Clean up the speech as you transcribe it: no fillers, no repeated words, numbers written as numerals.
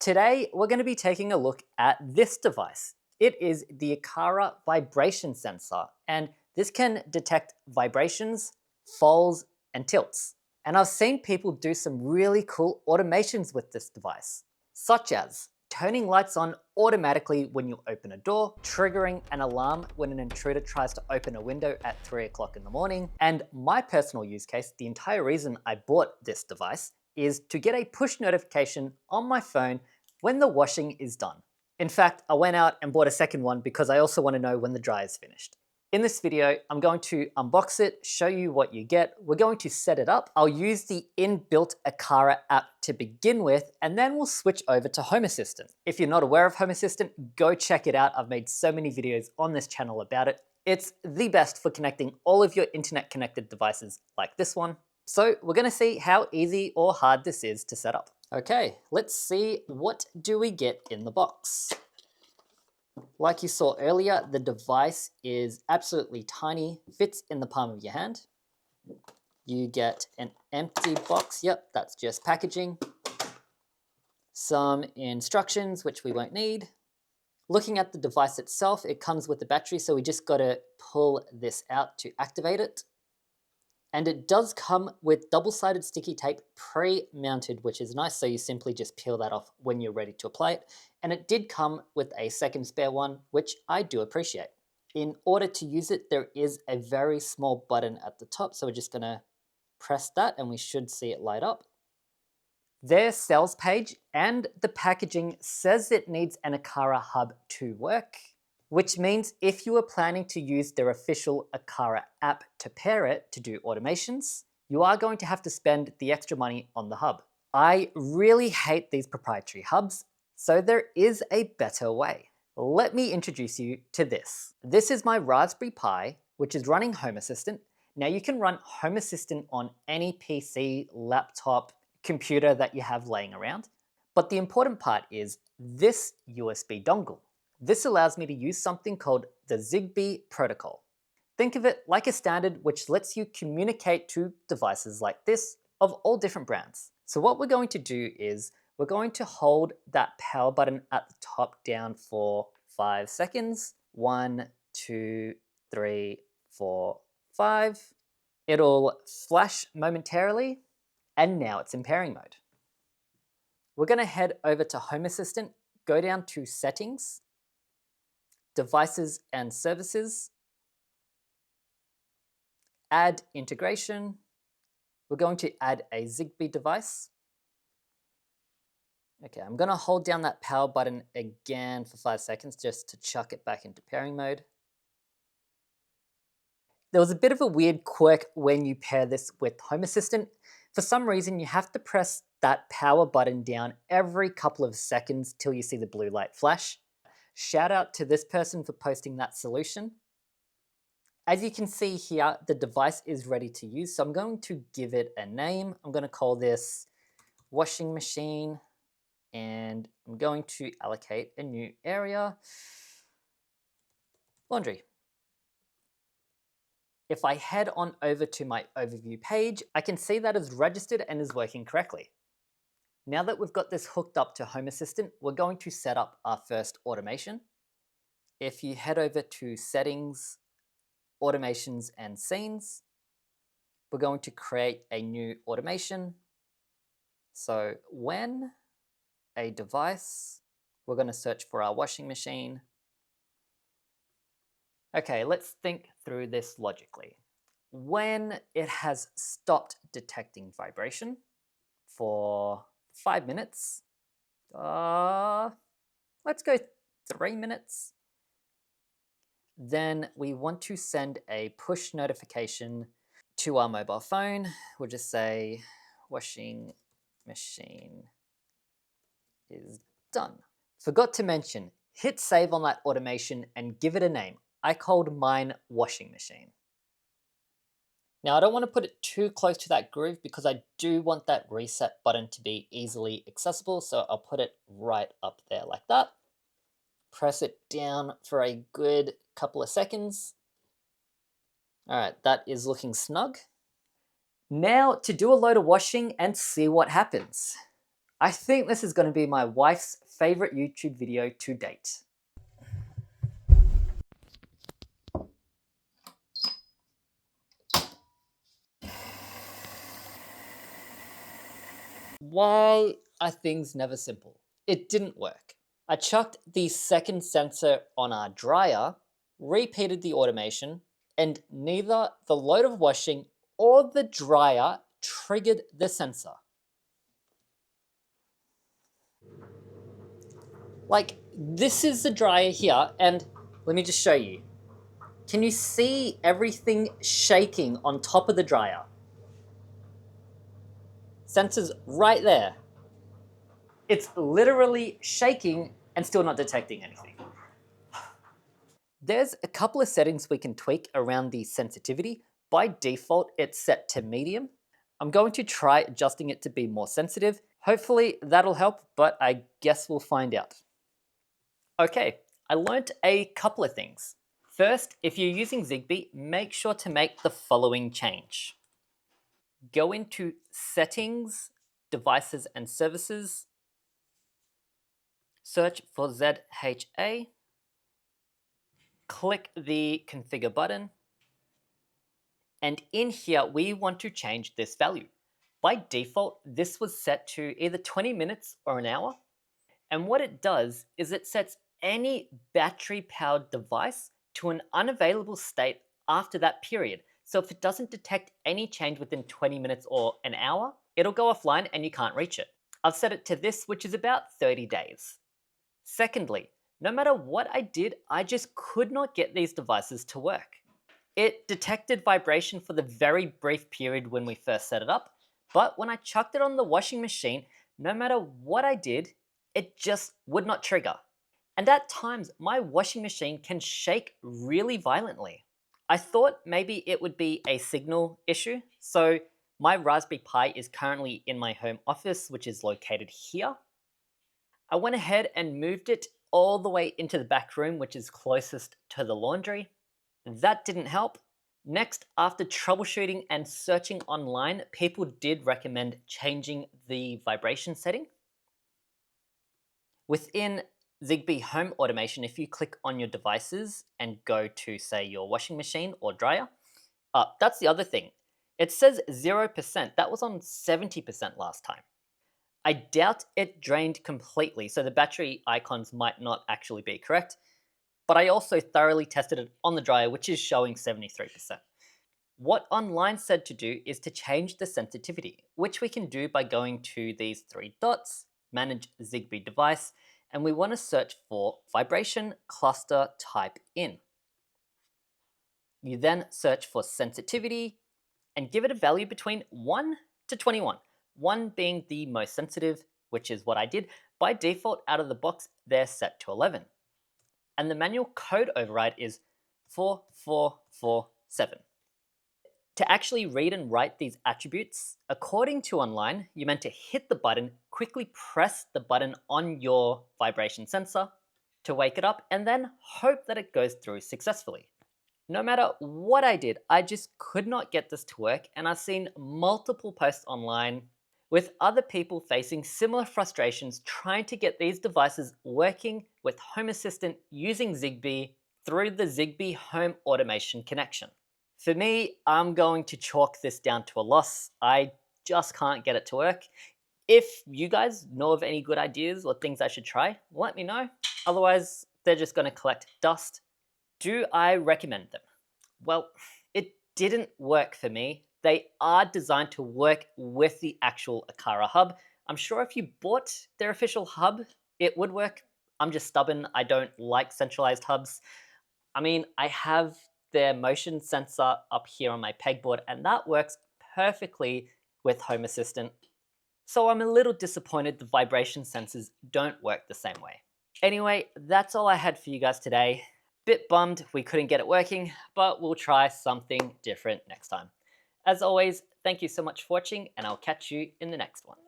Today, we're going to be taking a look at this device. It is the Aqara Vibration Sensor, and this can detect vibrations, falls, and tilts. And I've seen people do some really cool automations with this device, such as turning lights on automatically when you open a door, triggering an alarm when an intruder tries to open a window at 3 o'clock in the morning. And my personal use case, the entire reason I bought this device, is to get a push notification on my phone when the washing is done. In fact, I went out and bought a second one because I also want to know when the dryer is finished. In this video, I'm going to unbox it, show you what you get. We're going to set it up. I'll use the inbuilt Aqara app to begin with, and then we'll switch over to Home Assistant. If you're not aware of Home Assistant, go check it out. I've made so many videos on this channel about it. It's the best for connecting all of your internet connected devices like this one. So we're going to see how easy or hard this is to set up. Okay, let's see, what do we get in the box? Like you saw earlier, the device is absolutely tiny, fits in the palm of your hand. You get an empty box. Yep, that's just packaging. Some instructions, which we won't need. Looking at the device itself, it comes with the battery, so we just got to pull this out to activate it. And it does come with double-sided sticky tape pre-mounted, which is nice, so you simply just peel that off when you're ready to apply it. And it did come with a second spare one, which I do appreciate. In order to use it, there is a very small button at the top, so we're just going to press that and we should see it light up. Their sales page and the packaging says it needs an Aqara hub to work, which means if you are planning to use their official Aqara app to pair it to do automations, you are going to have to spend the extra money on the hub. I really hate these proprietary hubs, so there is a better way. Let me introduce you to this. This is my Raspberry Pi, which is running Home Assistant. Now you can run Home Assistant on any PC, laptop, computer that you have laying around. But the important part is this USB dongle. This allows me to use something called the Zigbee protocol. Think of it like a standard which lets you communicate to devices like this of all different brands. So what we're going to do is we're going to hold that power button at the top down for 5 seconds. 1, 2, 3, 4, 5. It'll flash momentarily, and now it's in pairing mode. We're going to head over to Home Assistant, go down to Settings, Devices and Services, Add Integration. We're going to add a Zigbee device. Okay, I'm going to hold down that power button again for 5 seconds just to chuck it back into pairing mode. There was a bit of a weird quirk when you pair this with Home Assistant. For some reason, you have to press that power button down every couple of seconds till you see the blue light flash. Shout out to this person for posting that solution. As you can see here, the device is ready to use, so I'm going to give it a name. I'm going to call this washing machine, and I'm going to allocate a new area, laundry. If I head on over to my overview page, I can see that it's registered and is working correctly. Now that we've got this hooked up to Home Assistant, we're going to set up our first automation. If you head over to Settings, Automations and Scenes, we're going to create a new automation. So when a device, we're going to search for our washing machine. Okay, let's think through this logically. When it has stopped detecting vibration for 5 minutes, let's go 3 minutes. Then we want to send a push notification to our mobile phone. We'll just say washing machine is done. Forgot to mention, hit save on that automation and give it a name. I called mine washing machine. Now I don't want to put it too close to that groove because I do want that reset button to be easily accessible, so I'll put it right up there like that. Press it down for a good couple of seconds. All right, that is looking snug. Now to do a load of washing and see what happens. I think this is going to be my wife's favorite YouTube video to date. Why are things never simple? It didn't work. I chucked the second sensor on our dryer, repeated the automation, and neither the load of washing or the dryer triggered the sensor. Like, this is the dryer here, and let me just show you. Can you see everything shaking on top of the dryer? Sensor's right there. It's literally shaking and still not detecting anything. There's a couple of settings we can tweak around the sensitivity. By default, it's set to medium. I'm going to try adjusting it to be more sensitive. Hopefully that'll help, but I guess we'll find out. Okay, I learned a couple of things. First, if you're using Zigbee, make sure to make the following change. Go into Settings, Devices and Services, search for ZHA, click the Configure button, and in here we want to change this value. By default, this was set to either 20 minutes or an hour, and what it does is it sets any battery-powered device to an unavailable state after that period. So if it doesn't detect any change within 20 minutes or an hour, it'll go offline and you can't reach it. I've set it to this, which is about 30 days. Secondly, no matter what I did, I just could not get these devices to work. It detected vibration for the very brief period when we first set it up, but when I chucked it on the washing machine, no matter what I did, it just would not trigger. And at times, my washing machine can shake really violently. I thought maybe it would be a signal issue, so my Raspberry Pi is currently in my home office, which is located here. I went ahead and moved it all the way into the back room, which is closest to the laundry. That didn't help. Next, after troubleshooting and searching online, people did recommend changing the vibration setting. Within Zigbee Home Automation, if you click on your devices and go to, say, your washing machine or dryer, that's the other thing. It says 0%. That was on 70% last time. I doubt it drained completely, so the battery icons might not actually be correct, but I also thoroughly tested it on the dryer, which is showing 73%. What online said to do is to change the sensitivity, which we can do by going to these three dots, Manage Zigbee Device, and we want to search for Vibration Cluster Type In. You then search for Sensitivity and give it a value between 1 to 21, 1 being the most sensitive, which is what I did. By default, out of the box, they're set to 11. And the manual code override is 4447. To actually read and write these attributes, according to online, you're meant to hit the button, quickly press the button on your vibration sensor to wake it up, and then hope that it goes through successfully. No matter what I did, I just could not get this to work, and I've seen multiple posts online with other people facing similar frustrations trying to get these devices working with Home Assistant using Zigbee through the Zigbee Home Automation connection. For me, I'm going to chalk this down to a loss. I just can't get it to work. If you guys know of any good ideas or things I should try, let me know. Otherwise, they're just going to collect dust. Do I recommend them? Well, it didn't work for me. They are designed to work with the actual Aqara hub. I'm sure if you bought their official hub, it would work. I'm just stubborn. I don't like centralized hubs. I mean, I have their motion sensor up here on my pegboard, and that works perfectly with Home Assistant. So I'm a little disappointed the vibration sensors don't work the same way. Anyway, that's all I had for you guys today. Bit bummed we couldn't get it working, but we'll try something different next time. As always, thank you so much for watching, and I'll catch you in the next one.